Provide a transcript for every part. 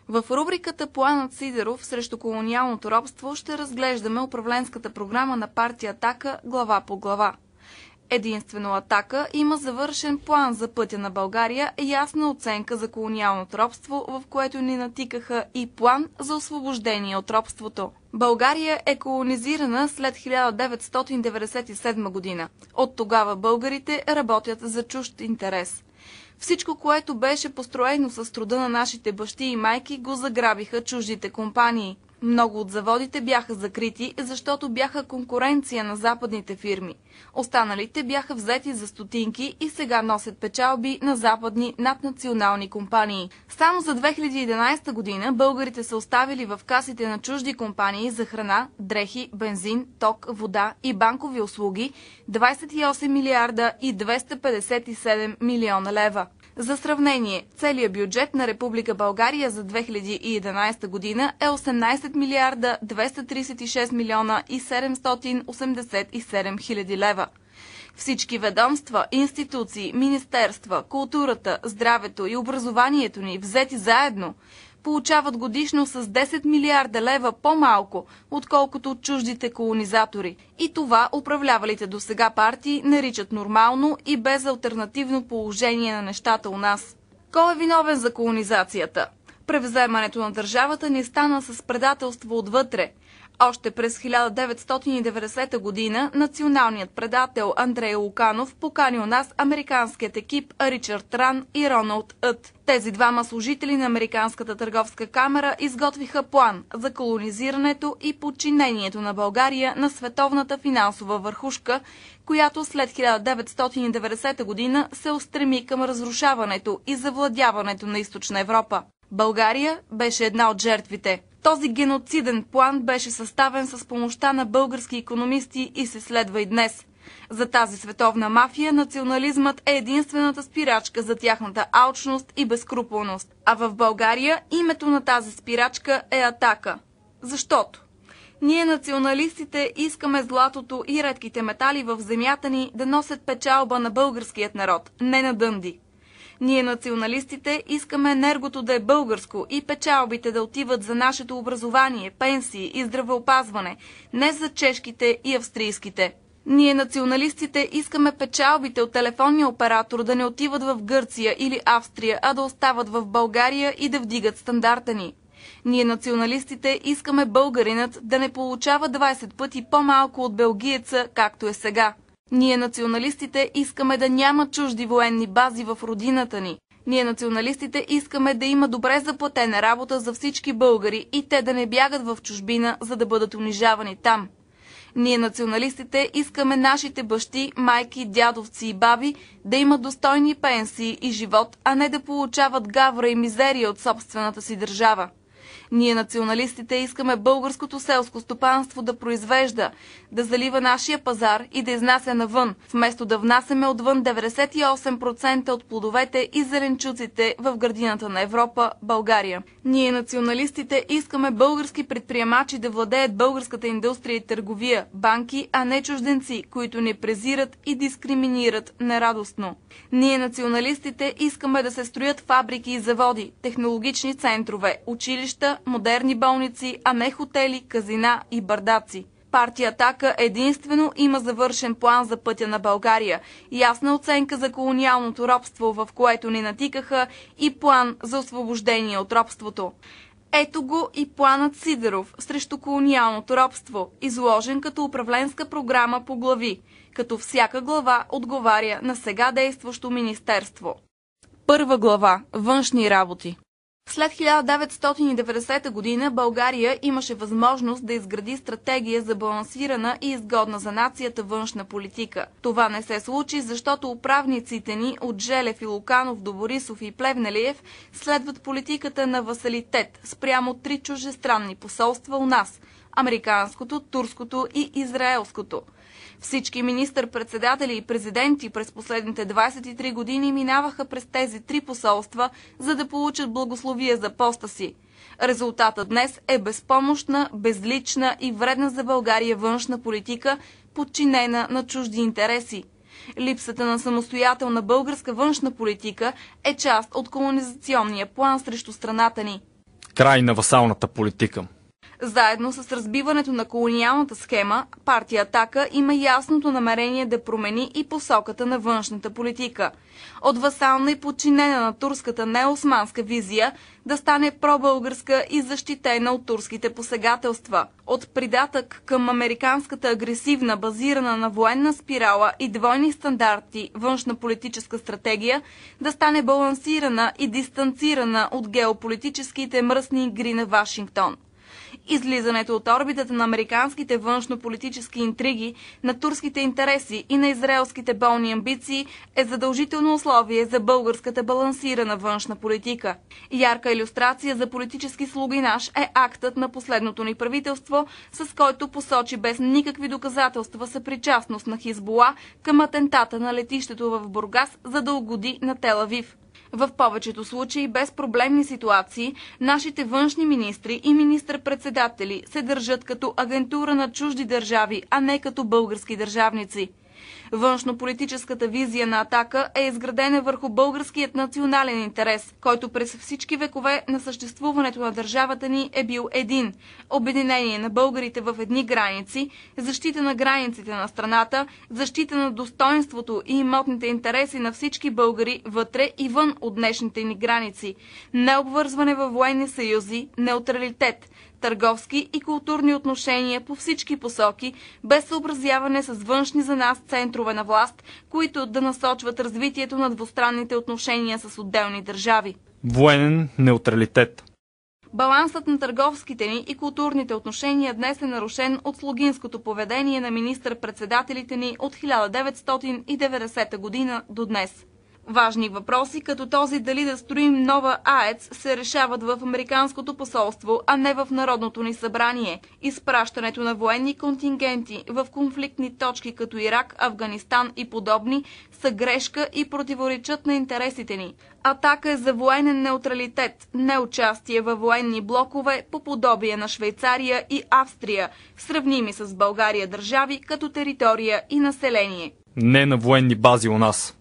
В рубриката "Планът Сидеров срещу колониалното робство" ще разглеждаме управленската програма на партия „Атака" глава по глава. Единствено „Атака" има завършен план за пътя на България, ясна оценка за колониалното робство, в което ни натикаха, и план за освобождение от робството. България е колонизирана след 1997 година. От тогава българите работят за чужд интерес. Всичко, което беше построено с труда на нашите бащи и майки, го заграбиха чуждите компании. Много от заводите бяха закрити, защото бяха конкуренция на западните фирми. Останалите бяха взети за стотинки и сега носят печалби на западни наднационални компании. Само за 2011 година българите са оставили в касите на чужди компании за храна, дрехи, бензин, ток, вода и банкови услуги 28 милиарда и 257 милиона лева. За сравнение, целият бюджет на Република България за 2011 година е 18 милиарда 236 милиона и 787 хиляди лева. Всички ведомства, институции, министерства, културата, здравето и образованието ни, взети заедно, получават годишно с 10 милиарда лева по-малко, отколкото от чуждите колонизатори. И това управлявалите досега партии наричат нормално и безалтернативно положение на нещата у нас. Кой е виновен за колонизацията? Превземането на държавата ни стана с предателство отвътре. Още през 1990 година националният предател Андрей Луканов покани у нас американският екип Ричард Ран и Роналд Ът. Тези двама служители на Американската търговска камара изготвиха план за колонизирането и подчинението на България на световната финансова върхушка, която след 1990 година се устреми към разрушаването и завладяването на Източна Европа. България беше една от жертвите. Този геноциден план беше съставен с помощта на български икономисти и се следва и днес. За тази световна мафия национализмът е единствената спирачка за тяхната алчност и безскрупулност. А в България името на тази спирачка е Атака. Защото ние, националистите, искаме златото и редките метали в земята ни да носят печалба на българският народ, не на дънди. Ние, националистите, искаме енергото да е българско и печалбите да отиват за нашето образование, пенсии и здравеопазване, не за чешките и австрийските. Ние, националистите, искаме печалбите от телефонния оператор да не отиват в Гърция или Австрия, а да остават в България и да вдигат стандарта ни. Ние, националистите, искаме българинът да не получава 20 пъти по-малко от белгиеца, както е сега. Ние, националистите, искаме да няма чужди военни бази в родината ни. Ние, националистите, искаме да има добре заплатена работа за всички българи и те да не бягат в чужбина, за да бъдат унижавани там. Ние, националистите, искаме нашите бащи, майки, дядовци и баби да имат достойни пенсии и живот, а не да получават гавра и мизерия от собствената си държава. Ние, националистите, искаме българското селско стопанство да произвежда, да залива нашия пазар и да изнася навън, вместо да внасяме отвън 98% от плодовете и зеленчуците в градината на Европа, България. Ние, националистите, искаме български предприемачи да владеят българската индустрия и търговия, банки, а не чужденци, които ни презират и дискриминират нерадостно. Ние, националистите, искаме да се строят фабрики и заводи, технологични центрове, училища, модерни болници, а не хотели, казина и бардаци. Партия Атака единствено има завършен план за пътя на България, ясна оценка за колониалното робство, в което ни натикаха, и план за освобождение от робството. Ето го и планът Сидеров срещу колониалното робство, изложен като управленска програма по глави, като всяка глава отговаря на сега действащо министерство. Първа глава – Външни работи. След 1990 година България имаше възможност да изгради стратегия за балансирана и изгодна за нацията външна политика. Това не се случи, защото управниците ни от Желев и Луканов до Борисов и Плевнелиев следват политиката на васалитет спрямо 3 чуждестранни посолства у нас – американското, турското и израелското. Всички министър-председатели и президенти през последните 23 години минаваха през тези 3 посолства, за да получат благословие за поста си. Резултатът днес е безпомощна, безлична и вредна за България външна политика, подчинена на чужди интереси. Липсата на самостоятелна българска външна политика е част от колонизационния план срещу страната ни. Край на васалната политика. Заедно с разбиването на колониалната схема, партия Атака има ясното намерение да промени и посоката на външната политика. От васална и подчинена на турската неосманска визия да стане пробългарска и защитена от турските посегателства. От придатък към американската агресивна, базирана на военна спирала и двойни стандарти външна политическа стратегия да стане балансирана и дистанцирана от геополитическите мръсни игри на Вашингтон. Излизането от орбитата на американските външно-политически интриги, на турските интереси и на израелските болни амбиции е задължително условие за българската балансирана външна политика. Ярка илюстрация за политически слугинаж е актът на последното ни правителство, с който посочи без никакви доказателства съпричастност на Хизбула към атентата на летището в Бургас, за да угоди на Тел Авив. В повечето случаи без проблемни ситуации нашите външни министри и министър-председатели се държат като агентура на чужди държави, а не като български държавници. Външнополитическата визия на Атака е изградена върху българският национален интерес, който през всички векове на съществуването на държавата ни е бил един – обединение на българите в едни граници, защита на границите на страната, защита на достоинството и имотните интереси на всички българи вътре и вън от днешните ни граници, необвързване във военни съюзи, неутралитет, търговски и културни отношения по всички посоки, без съобразяване с външни за нас центрове на власт, които да насочват развитието на двустранните отношения с отделни държави. Военен неутралитет. Балансът на търговските ни и културните отношения днес е нарушен от слугинското поведение на министър-председателите ни от 1990 година до днес. Важни въпроси, като този дали да строим нова АЕЦ, се решават в Американското посолство, а не в Народното ни събрание. Изпращането на военни контингенти в конфликтни точки като Ирак, Афганистан и подобни са грешка и противоречат на интересите ни. Атака е за военен неутралитет, неучастие във военни блокове по подобие на Швейцария и Австрия, сравними с България държави като територия и население. Не на военни бази у нас.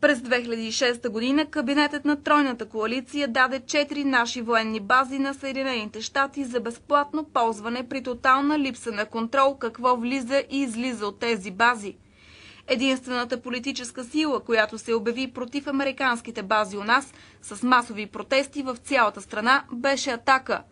През 2006 година кабинетът на Тройната коалиция даде 4 наши военни бази на Съединените щати за безплатно ползване при тотална липса на контрол какво влиза и излиза от тези бази. Единствената политическа сила, която се обяви против американските бази у нас с масови протести в цялата страна, беше Атака.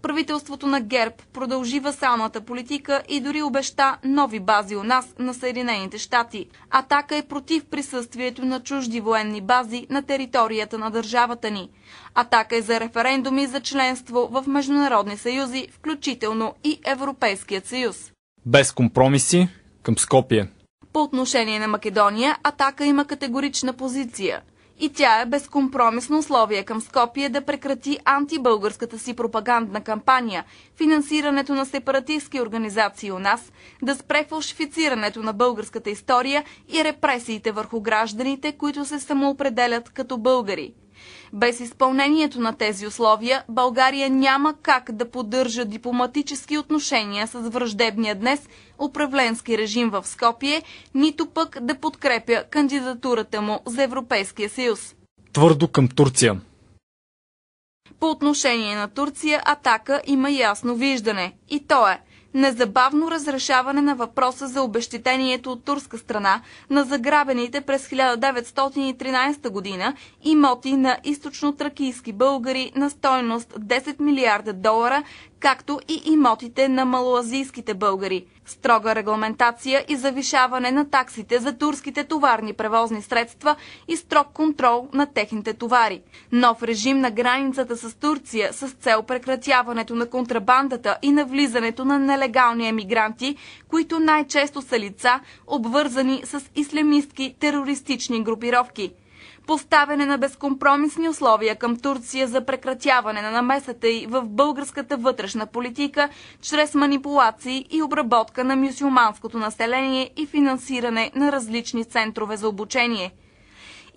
Правителството на ГЕРБ продължи васалната политика и дори обеща нови бази у нас на Съединените щати. Атака е против присъствието на чужди военни бази на територията на държавата ни. Атака е за референдуми за членство в международни съюзи, включително и Европейският съюз. Без компромиси към Скопие. По отношение на Македония, Атака има категорична позиция. И тя е безкомпромисно условие към Скопие да прекрати антибългарската си пропагандна кампания, финансирането на сепаратистски организации у нас, да спре фалшифицирането на българската история и репресиите върху гражданите, които се самоопределят като българи. Без изпълнението на тези условия, България няма как да поддържа дипломатически отношения с враждебния днес управленски режим в Скопие, нито пък да подкрепя кандидатурата му за Европейския съюз. Твърдо към Турция. По отношение на Турция, Атака има ясно виждане. И то е незабавно разрешаване на въпроса за обезщетението от турска страна на заграбените през 1913 година имоти на източно-тракийски българи на стойност 10 милиарда долара, както и имотите на малоазийските българи. Строга регламентация и завишаване на таксите за турските товарни превозни средства и строг контрол на техните товари. Нов режим на границата с Турция с цел прекратяването на контрабандата и на влизането на нелегални емигранти, които най-често са лица, обвързани с ислямистки терористични групировки. Поставяне на безкомпромисни условия към Турция за прекратяване на намесата й в българската вътрешна политика чрез манипулации и обработка на мюсюлманското население и финансиране на различни центрове за обучение.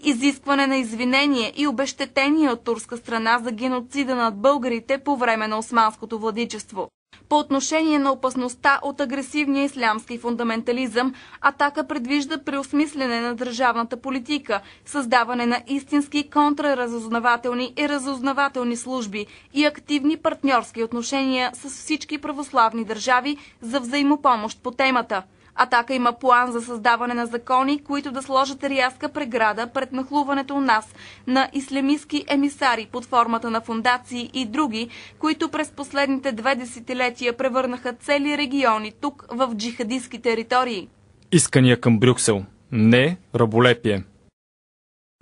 Изискване на извинение и обезщетение от турска страна за геноцида над българите по време на османското владичество. По отношение на опасността от агресивния ислямски фундаментализъм, Атака предвижда преосмислене на държавната политика, създаване на истински контраразузнавателни и разузнавателни служби и активни партньорски отношения с всички православни държави за взаимопомощ по темата. Атака има план за създаване на закони, които да сложат рязка преграда пред нахлуването у нас на ислямистки емисари под формата на фондации и други, които през последните 2 десетилетия превърнаха цели региони тук в джихадистски територии. Искания към Брюксел. Не раболепие.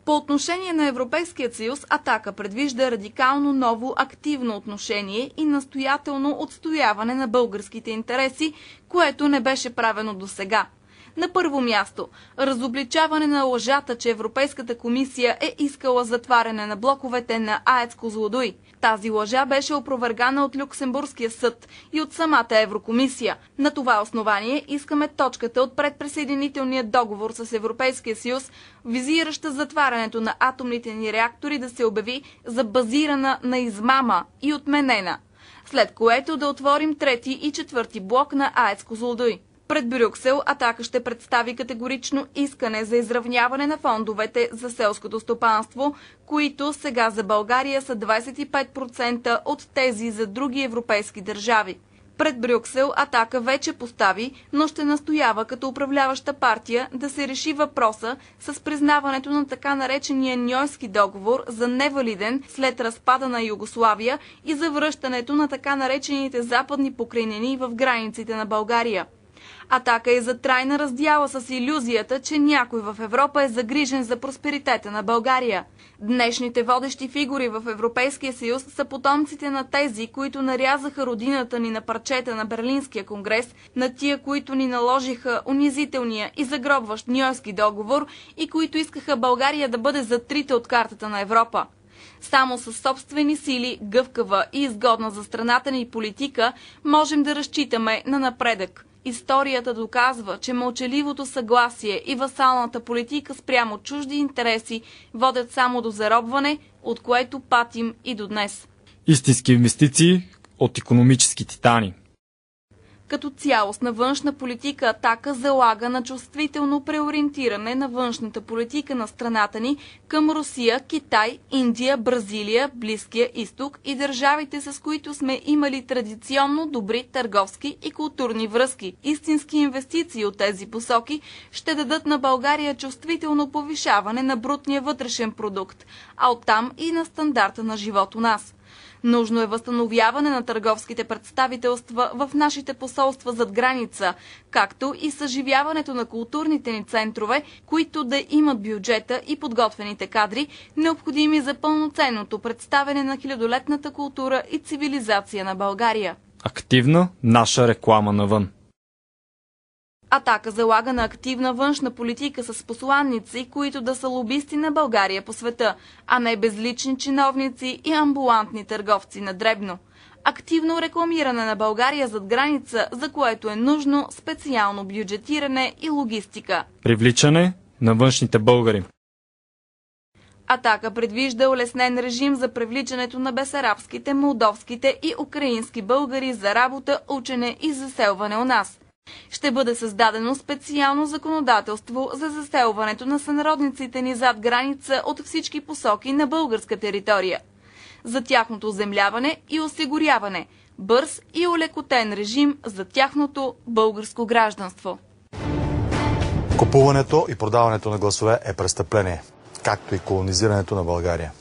По отношение на Европейския съюз, Атака предвижда радикално ново активно отношение и настоятелно отстояване на българските интереси, което не беше правено досега. На първо място, разобличаване на лъжата, че Европейската комисия е искала затваряне на блоковете на АЕЦ Козлодуй. Тази лъжа беше опровергана от Люксембургския съд и от самата Еврокомисия. На това основание искаме точката от предприсъединителния договор с Европейския съюз, визираща затварянето на атомните ни реактори, да се обяви за базирана на измама и отменена, след което да отворим 3 и 4 блок на АЕЦ Козлодуй. Пред Брюксел Атака ще представи категорично искане за изравняване на фондовете за селското стопанство, които сега за България са 25% от тези за други европейски държави. Пред Брюксел Атака вече постави, но ще настоява като управляваща партия да се реши въпроса с признаването на така наречения Ньойски договор за невалиден след разпада на Югославия и за връщането на така наречените западни покрайнини в границите на България. Атака е за трайна раздяла с илюзията, че някой в Европа е загрижен за просперитета на България. Днешните водещи фигури в Европейския съюз са потомците на тези, които нарязаха родината ни на парчета на Берлинския конгрес, на тия, които ни наложиха унизителния и загробващ Ньойски договор и които искаха България да бъде затрита от картата на Европа. Само със собствени сили, гъвкава и изгодна за страната ни политика можем да разчитаме на напредък. Историята доказва, че мълчаливото съгласие и васалната политика спрямо чужди интереси водят само до заробване, от което патим и до днес. Истински инвестиции от икономически титани. Като цялостна външна политика Атака залага на чувствително преориентиране на външната политика на страната ни към Русия, Китай, Индия, Бразилия, Близкия изток и държавите, с които сме имали традиционно добри търговски и културни връзки. Истински инвестиции от тези посоки ще дадат на България чувствително повишаване на брутния вътрешен продукт, а оттам и на стандарта на живот у нас. Нужно е възстановяване на търговските представителства в нашите посолства зад граница, както и съживяването на културните ни центрове, които да имат бюджета и подготвените кадри, необходими за пълноценното представяне на хилядолетната култура и цивилизация на България. Активна наша реклама навън. Атака залага на активна външна политика с посланници, които да са лобисти на България по света, а не безлични чиновници и амбулантни търговци на дребно. Активно рекламиране на България зад граница, за което е нужно специално бюджетиране и логистика. Привличане на външните българи. Атака предвижда улеснен режим за привличането на бесарабските, молдовските и украински българи за работа, учене и заселване у нас. Ще бъде създадено специално законодателство за заселването на сънародниците ни зад граница от всички посоки на българска територия. За тяхното оземляване и осигуряване, бърз и улекотен режим за тяхното българско гражданство. Купуването и продаването на гласове е престъпление, както и колонизирането на България.